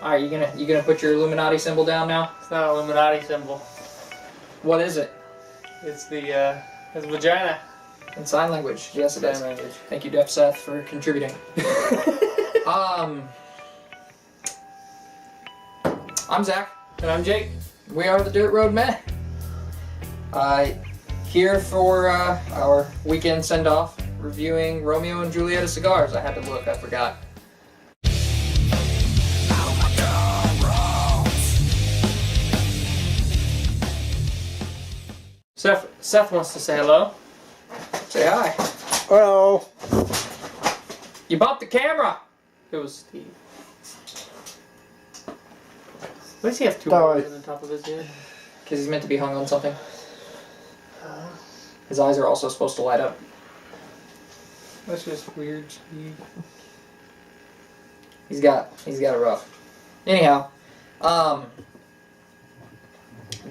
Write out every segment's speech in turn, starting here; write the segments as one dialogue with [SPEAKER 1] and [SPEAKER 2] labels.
[SPEAKER 1] Alright, you gonna put your Illuminati symbol down now?
[SPEAKER 2] It's not an Illuminati symbol.
[SPEAKER 1] What is it?
[SPEAKER 2] It's the it's vagina.
[SPEAKER 1] In sign language. Yes, it is.
[SPEAKER 2] Sign language.
[SPEAKER 1] Thank you, Def Seth, for contributing. I'm Zach.
[SPEAKER 2] And I'm Jake.
[SPEAKER 1] We are the Dirt Road Men. Here for our weekend send-off, reviewing Romeo and Julieta Cigars. I had to look, I forgot.
[SPEAKER 2] Seth wants to say hello.
[SPEAKER 1] Say hi.
[SPEAKER 3] Hello.
[SPEAKER 1] You bumped the camera!
[SPEAKER 2] It was Steve. Why does he have two
[SPEAKER 3] No,
[SPEAKER 2] eyes on the top of his head?
[SPEAKER 1] Because he's meant to be hung on something. His eyes are also supposed to light up.
[SPEAKER 2] That's just weird, Steve.
[SPEAKER 1] He's got it rough. Anyhow,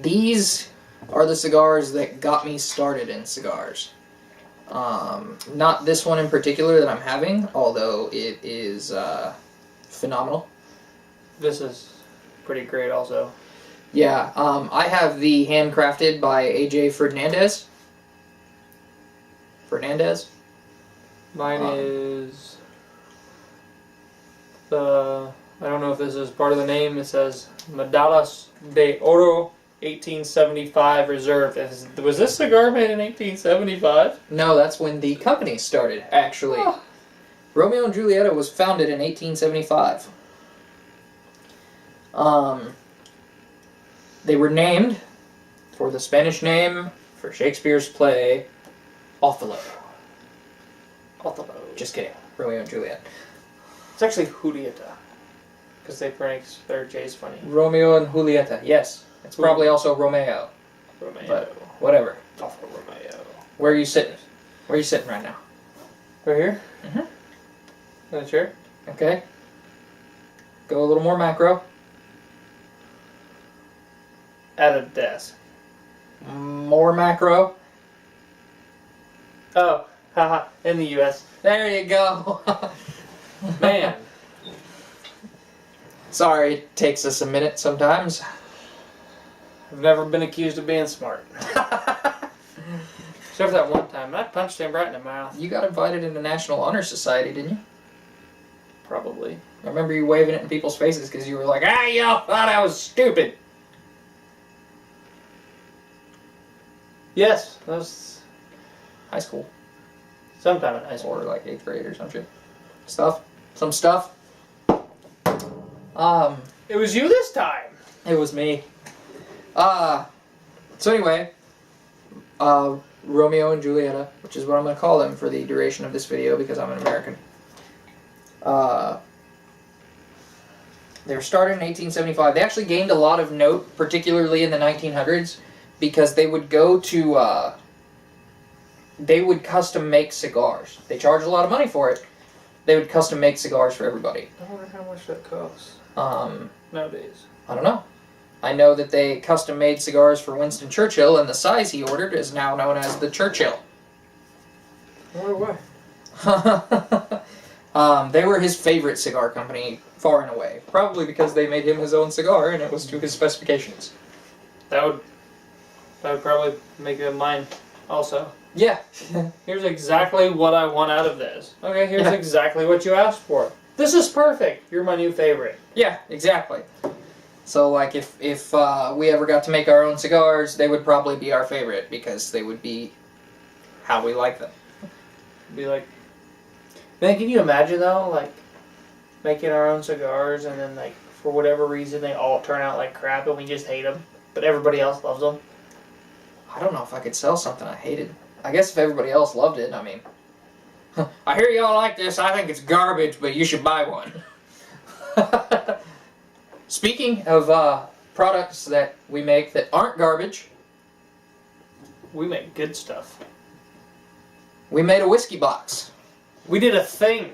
[SPEAKER 1] these are the cigars that got me started in cigars. Not this one in particular that I'm having, although it is phenomenal.
[SPEAKER 2] This is pretty great also.
[SPEAKER 1] Yeah, I have the handcrafted by AJ Fernandez.
[SPEAKER 2] Mine is the, I don't know if this is part of the name, it says Medallas de Oro 1875 Reserve. Was this cigar made in 1875?
[SPEAKER 1] No, that's when the company started, actually.
[SPEAKER 2] Oh.
[SPEAKER 1] Romeo and Julieta was founded in 1875. They were named for the Spanish name for Shakespeare's play Othello. Just kidding. Romeo and Juliet.
[SPEAKER 2] It's actually Julieta, because they pronounce their J's funny.
[SPEAKER 1] Romeo and Julieta, yes. It's probably also Romeo.
[SPEAKER 2] Romeo.
[SPEAKER 1] But whatever.
[SPEAKER 2] Awful Romeo.
[SPEAKER 1] Where are you sitting? Where are you sitting right now?
[SPEAKER 2] Right here?
[SPEAKER 1] Mm-hmm.
[SPEAKER 2] In the chair?
[SPEAKER 1] Okay. Go a little more macro.
[SPEAKER 2] At a desk.
[SPEAKER 1] More macro.
[SPEAKER 2] Oh, haha, in the U.S.
[SPEAKER 1] There you go.
[SPEAKER 2] Man.
[SPEAKER 1] Sorry, it takes us a minute sometimes.
[SPEAKER 2] I've never been accused of being smart. Except for that one time. I punched him right in the mouth.
[SPEAKER 1] You got invited into National Honor Society, didn't you?
[SPEAKER 2] Probably.
[SPEAKER 1] I remember you waving it in people's faces because you were like, y'all thought I was stupid.
[SPEAKER 2] Yes, that was
[SPEAKER 1] High school.
[SPEAKER 2] sometime in high school.
[SPEAKER 1] Or like 8th grade or some shit. Some stuff.
[SPEAKER 2] It was you this time.
[SPEAKER 1] It was me. So anyway, Romeo and Julieta, which is what I'm going to call them for the duration of this video because I'm an American. They were started in 1875. They actually gained a lot of note, particularly in the 1900s, because they would go to, they would custom make cigars. They charged a lot of money for it. They would custom make cigars for everybody.
[SPEAKER 2] I wonder how much that costs
[SPEAKER 1] I
[SPEAKER 2] nowadays.
[SPEAKER 1] don't know. I know that they custom made cigars for Winston Churchill, and the size he ordered is now known as the Churchill.
[SPEAKER 2] I wonder why.
[SPEAKER 1] They were his favorite cigar company, far and away. Probably because they made him his own cigar, and it was to his specifications.
[SPEAKER 2] That would probably make it mine also.
[SPEAKER 1] Yeah.
[SPEAKER 2] Here's exactly what I want out of this. Okay, here's
[SPEAKER 1] Yeah.
[SPEAKER 2] exactly what you asked for. This is perfect. You're my new favorite.
[SPEAKER 1] Yeah, exactly. So, like, if we ever got to make our own cigars, they would probably be our favorite, because they would be how we like them.
[SPEAKER 2] Be like, man, can you imagine though, like, making our own cigars and then, like, for whatever reason they all turn out like crap and we just hate them, but everybody else loves them?
[SPEAKER 1] I don't know if I could sell something I hated. I guess if everybody else loved it, I mean... I hear y'all like this, I think it's garbage, but you should buy one. Speaking of products that we make that aren't garbage,
[SPEAKER 2] We make good stuff.
[SPEAKER 1] we made a whiskey box.
[SPEAKER 2] We did a thing.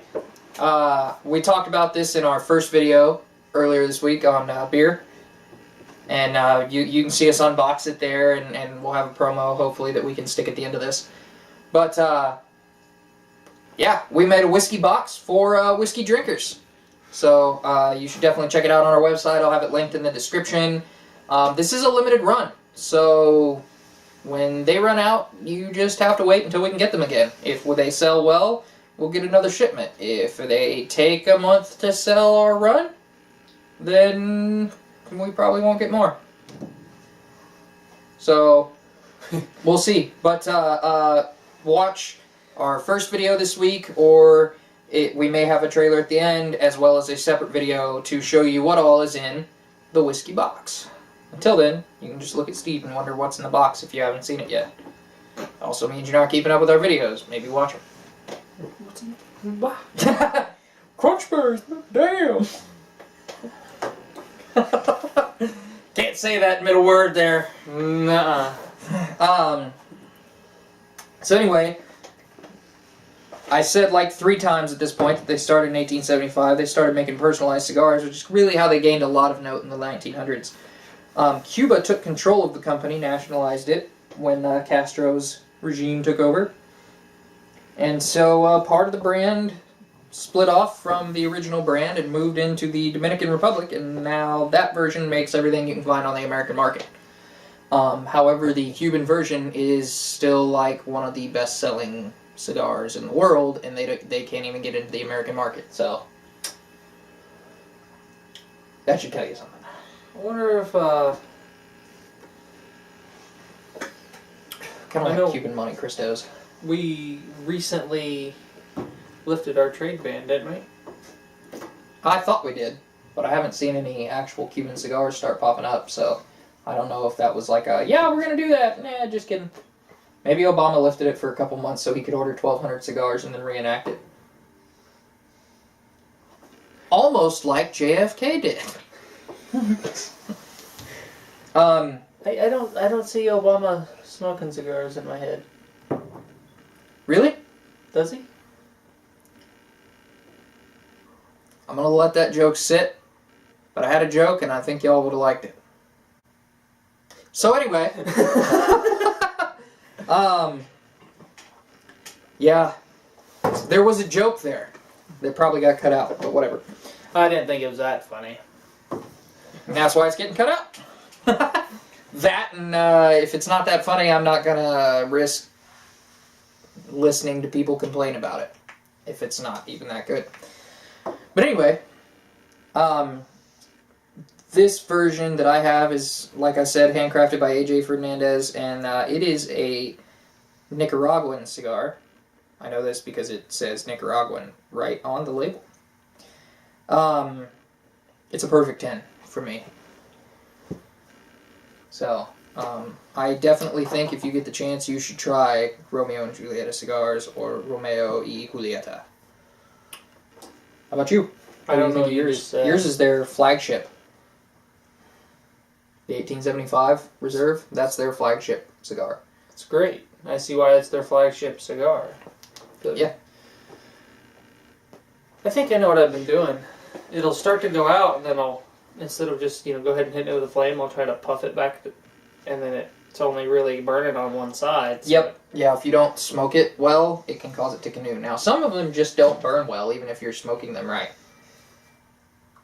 [SPEAKER 1] We talked about this in our first video earlier this week on beer. And you can see us unbox it there, and we'll have a promo, hopefully, that we can stick at the end of this. But, yeah, we made a whiskey box for whiskey drinkers. So you should definitely check it out on our website. I'll have it linked in the description. This is a limited run, so when they run out, you just have to wait until we can get them again. If they sell well, we'll get another shipment. If they take a month to sell our run, then we probably won't get more. So we'll see. But watch our first video this week, or we may have a trailer at the end, as well as a separate video to show you what all is in the whiskey box. Until then, you can just look at Steve and wonder what's in the box if you haven't seen it yet. Also means you're not keeping up with our videos. Maybe watch them.
[SPEAKER 2] What's in the box? Crunchberries, damn!
[SPEAKER 1] Can't say that middle word there.
[SPEAKER 2] Nuh-uh.
[SPEAKER 1] So anyway, I said like 3 times at this point that they started in 1875. They started making personalized cigars, which is really how they gained a lot of note in the 1900s. Cuba took control of the company, nationalized it, when Castro's regime took over. And so part of the brand split off from the original brand and moved into the Dominican Republic, and now that version makes everything you can find on the American market. However, the Cuban version is still like one of the best-selling cigars in the world, and they can't even get into the American market, so that should tell you something.
[SPEAKER 2] I wonder if,
[SPEAKER 1] Kind of like Cuban Monte Cristos.
[SPEAKER 2] we recently lifted our trade ban, didn't we?
[SPEAKER 1] I thought we did, but I haven't seen any actual Cuban cigars start popping up, so I don't know if that was like a, yeah, we're going to do that. Nah, just kidding. Maybe Obama lifted it for a couple months so he could order 1,200 cigars and then reenact it. Almost like JFK did.
[SPEAKER 2] I don't see Obama smoking cigars in my head.
[SPEAKER 1] Really?
[SPEAKER 2] Does he?
[SPEAKER 1] I'm going to let that joke sit, but I had a joke and I think y'all would have liked it. So anyway, yeah, there was a joke there that probably got cut out, but whatever.
[SPEAKER 2] I didn't think it was that funny.
[SPEAKER 1] And that's why it's getting cut out. That, and if it's not that funny, I'm not going to risk listening to people complain about it, if it's not even that good. But anyway, this version that I have is, like I said, handcrafted by A.J. Fernandez, and it is a Nicaraguan cigar. I know this because it says Nicaraguan right on the label. It's a perfect 10 for me. So, I definitely think if you get the chance, you should try Romeo and Julieta Cigars or Romeo Y Julieta. How about you?
[SPEAKER 2] I don't
[SPEAKER 1] What do
[SPEAKER 2] know
[SPEAKER 1] you think of
[SPEAKER 2] what you
[SPEAKER 1] yours?
[SPEAKER 2] just said.
[SPEAKER 1] Yours is their flagship. The 1875 Reserve, that's their flagship cigar.
[SPEAKER 2] It's great. I see why it's their flagship cigar. Good.
[SPEAKER 1] Yeah.
[SPEAKER 2] I think I know what I've been doing. It'll start to go out, and then I'll, instead of just, go ahead and hit it with a flame, I'll try to puff it back, and then it's only really burning on one side. So.
[SPEAKER 1] Yep. Yeah, if you don't smoke it well, it can cause it to canoe. Now, some of them just don't burn well, even if you're smoking them right.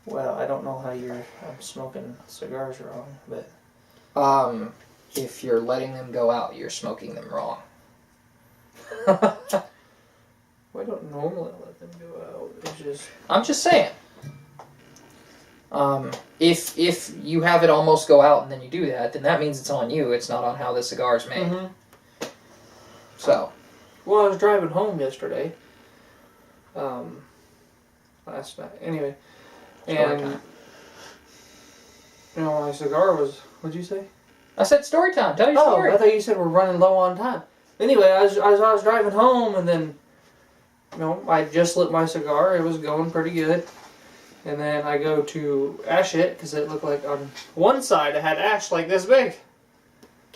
[SPEAKER 2] Well, I don't know how I'm smoking cigars wrong, but...
[SPEAKER 1] If you're letting them go out, you're smoking them wrong.
[SPEAKER 2] I don't normally let them go out. It's just...
[SPEAKER 1] I'm just saying. If you have it almost go out and then you do that, then that means it's on you. It's not on how the cigar is made.
[SPEAKER 2] Mm-hmm.
[SPEAKER 1] So.
[SPEAKER 2] Well, I was driving home yesterday. Last night. Anyway. And... my cigar was... What'd you say?
[SPEAKER 1] I said story time. Tell your story.
[SPEAKER 2] I thought you said we're running low on time. Anyway, I was driving home, and then, I just lit my cigar. It was going pretty good. And then I go to ash it, because it looked like on one side I had ash like this big.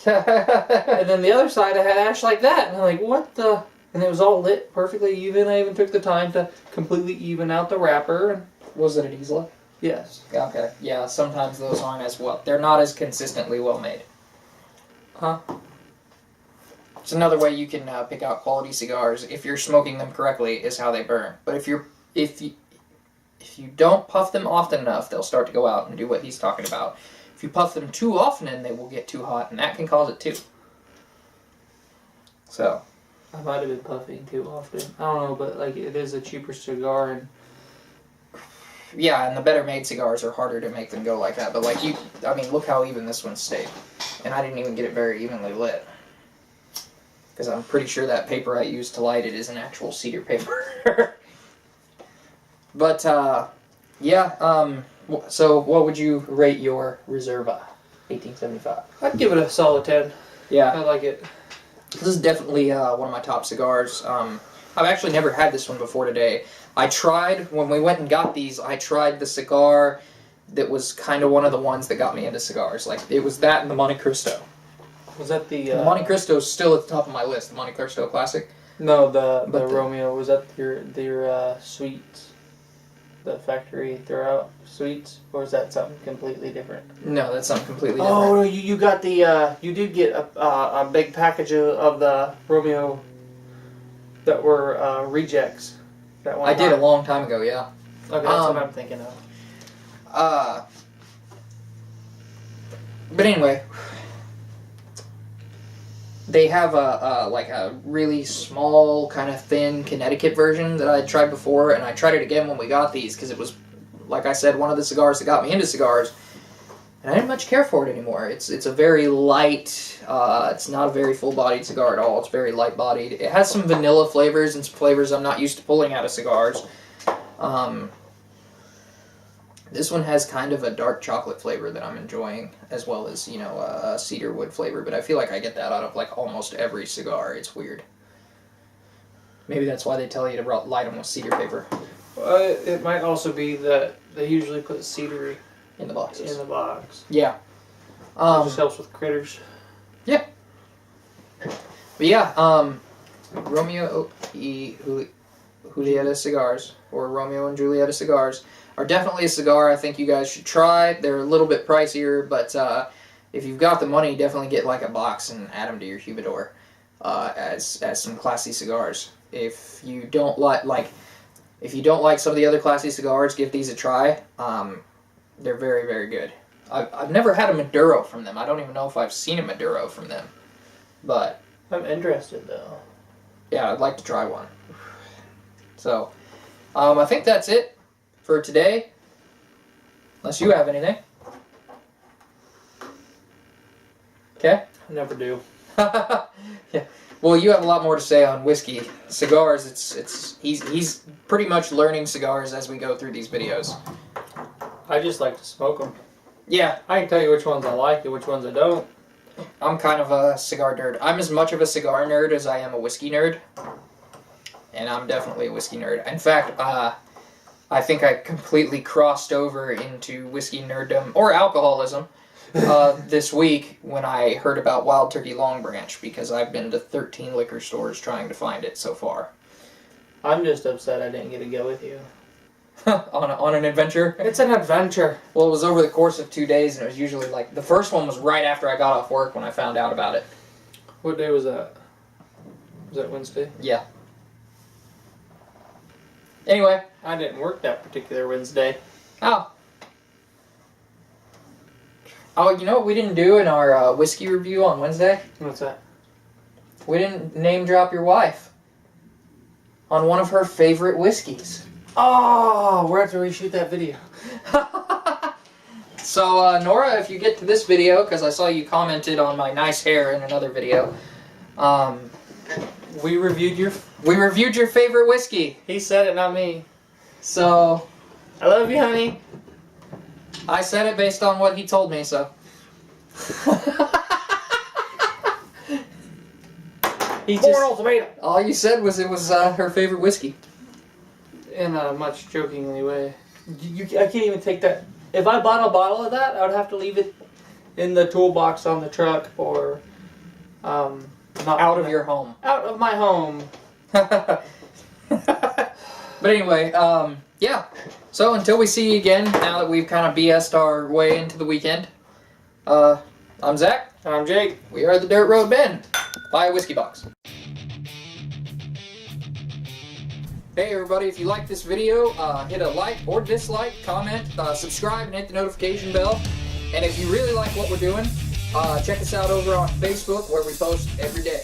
[SPEAKER 2] And then the other side I had ash like that. And I'm like, what the... And it was all lit perfectly even. I even took the time to completely even out the wrapper.
[SPEAKER 1] Was it an Isla?
[SPEAKER 2] Yes.
[SPEAKER 1] Okay. Yeah, sometimes those aren't as well. They're not as consistently well made.
[SPEAKER 2] Huh?
[SPEAKER 1] It's another way you can pick out quality cigars. If you're smoking them correctly, is how they burn. But if If you don't puff them often enough, they'll start to go out and do what he's talking about. If you puff them too often, they will get too hot, and that can cause it too. So.
[SPEAKER 2] I might have been puffing too often. I don't know, but like it is a cheaper cigar, and
[SPEAKER 1] yeah, and the better made cigars are harder to make them go like that. But like I mean, look how even this one stayed, and I didn't even get it very evenly lit, because I'm pretty sure that paper I used to light it is an actual cedar paper. But yeah. So what would you rate your Reserva 1875?
[SPEAKER 2] I'd give it a solid 10.
[SPEAKER 1] Yeah,
[SPEAKER 2] I like it.
[SPEAKER 1] this is definitely one of my top cigars. I've actually never had this one before today. I tried, when we went and got these, I tried the cigar that was kind of one of the ones that got me into cigars. Like, it was that and the Monte Cristo.
[SPEAKER 2] Was that the...
[SPEAKER 1] The Monte Cristo is still at the top of my list, the Monte Cristo Classic.
[SPEAKER 2] No, the Romeo. Was that your sweets? The factory throw-out sweets? Or is that something completely different?
[SPEAKER 1] No, that's something completely different.
[SPEAKER 2] Oh, you got the... you did get a big package of the Romeo that were rejects. That one
[SPEAKER 1] I did a long time ago, yeah.
[SPEAKER 2] Okay, that's what I'm thinking of.
[SPEAKER 1] But anyway, they have like a really small, kind of thin Connecticut version that I had tried before, and I tried it again when we got these because it was, like I said, one of the cigars that got me into cigars, and I didn't much care for it anymore. It's a very light. It's not a very full-bodied cigar at all. It's very light-bodied. It has some vanilla flavors and some flavors I'm not used to pulling out of cigars. This one has kind of a dark chocolate flavor that I'm enjoying, as well as, you know, a cedar wood flavor, but I feel like I get that out of, like, almost every cigar. It's weird. Maybe that's why they tell you to light them with cedar paper.
[SPEAKER 2] It might also be that they usually put cedar
[SPEAKER 1] in the boxes.
[SPEAKER 2] In the box.
[SPEAKER 1] Yeah.
[SPEAKER 2] It just helps with critters.
[SPEAKER 1] Yeah. But yeah, Romeo Y Julieta Cigars, or Romeo and Julieta Cigars, are definitely a cigar I think you guys should try. They're a little bit pricier, but if you've got the money, definitely get like a box and add them to your humidor as some classy cigars. If you don't like some of the other classy cigars, give these a try. They're very, very good. I've never had a Maduro from them. I don't even know if I've seen a Maduro from them. But
[SPEAKER 2] I'm interested, though.
[SPEAKER 1] Yeah, I'd like to try one. So, I think that's it for today. Unless you have anything. Okay?
[SPEAKER 2] I never do.
[SPEAKER 1] Yeah. Well, you have a lot more to say on whiskey. Cigars, he's pretty much learning cigars as we go through these videos.
[SPEAKER 2] I just like to smoke them.
[SPEAKER 1] Yeah.
[SPEAKER 2] I can tell you which ones I like and which ones I don't.
[SPEAKER 1] I'm kind of a cigar nerd. I'm as much of a cigar nerd as I am a whiskey nerd. And I'm definitely a whiskey nerd. In fact, I think I completely crossed over into whiskey nerddom, or alcoholism, this week when I heard about Wild Turkey Long Branch, because I've been to 13 liquor stores trying to find it so far.
[SPEAKER 2] I'm just upset I didn't get to go with you.
[SPEAKER 1] on an adventure?
[SPEAKER 2] It's an adventure.
[SPEAKER 1] Well, it was over the course of 2 days, and it was usually like, the first one was right after I got off work when I found out about it.
[SPEAKER 2] What day was that? Was that Wednesday?
[SPEAKER 1] Yeah. Anyway.
[SPEAKER 2] I didn't work that particular Wednesday.
[SPEAKER 1] Oh. Oh, you know what we didn't do in our whiskey review on Wednesday?
[SPEAKER 2] What's that? We
[SPEAKER 1] didn't name drop your wife on one of her favorite whiskeys.
[SPEAKER 2] Oh, we're going to have to reshoot that video.
[SPEAKER 1] So, Nora, if you get to this video, because I saw you commented on my nice hair in another video,
[SPEAKER 2] we reviewed your
[SPEAKER 1] favorite whiskey.
[SPEAKER 2] He said it, not me.
[SPEAKER 1] So,
[SPEAKER 2] I love you, honey.
[SPEAKER 1] I said it based on what he told me, so. All you said was it was her favorite whiskey.
[SPEAKER 2] In a much jokingly way. I can't even take that. If I bought a bottle of that, I would have to leave it in the toolbox on the truck, or
[SPEAKER 1] not out of your home.
[SPEAKER 2] Out of my home.
[SPEAKER 1] But anyway, yeah. So until we see you again, now that we've kind of BS'd our way into the weekend, I'm Zach.
[SPEAKER 2] I'm Jake.
[SPEAKER 1] We are the Dirt Road Band. Buy a whiskey box. Hey everybody, if you like this video, hit a like or dislike, comment, subscribe, and hit the notification bell. And if you really like what we're doing, check us out over on Facebook where we post every day.